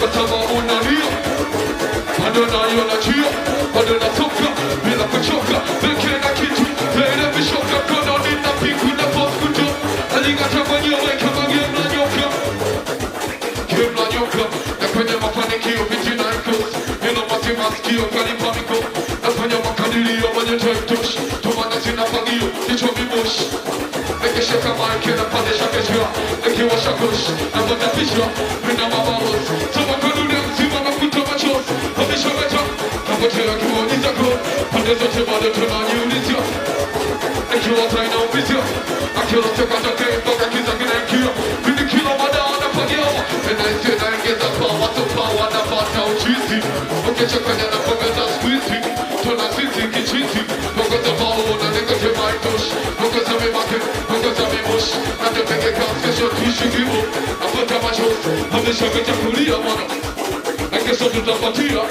kama unalia bado naionachia bado natoka bila kuchoka peke na kitu tena vishoka kono nina piku na poskuto aligata mwenyewe kama game la nyoka na kwenye mafanikio vijina icos nilo masimaskio kalipa miko nafanya makadirio mwenye toitosh tumana zina fagio nicho mimosh Nekesha kama ikena pandesha keshwa Nekiwasha kush na motafishwa Mina mababos Sama kanunia mzima mafuta machos Hamisha meta Kapotea kiwoniza kwa Pande zote bado tunaniulizia Nekiwa taina umizia Akilo teka toke Mboga kiza kina ikia Mini kilo mada anapagiawa Enaisi naengeza pawa So pawa na pata uchizi Ukecha kanya na pogeza squeezy Tona sisi kichizi Mboga za bao na nekate maitosh Mboga za mimake Mboga za mimush Na tepenge kaskesho tuishi kimu Napata machos Hamesha kulia mwana Nekeso tutapatia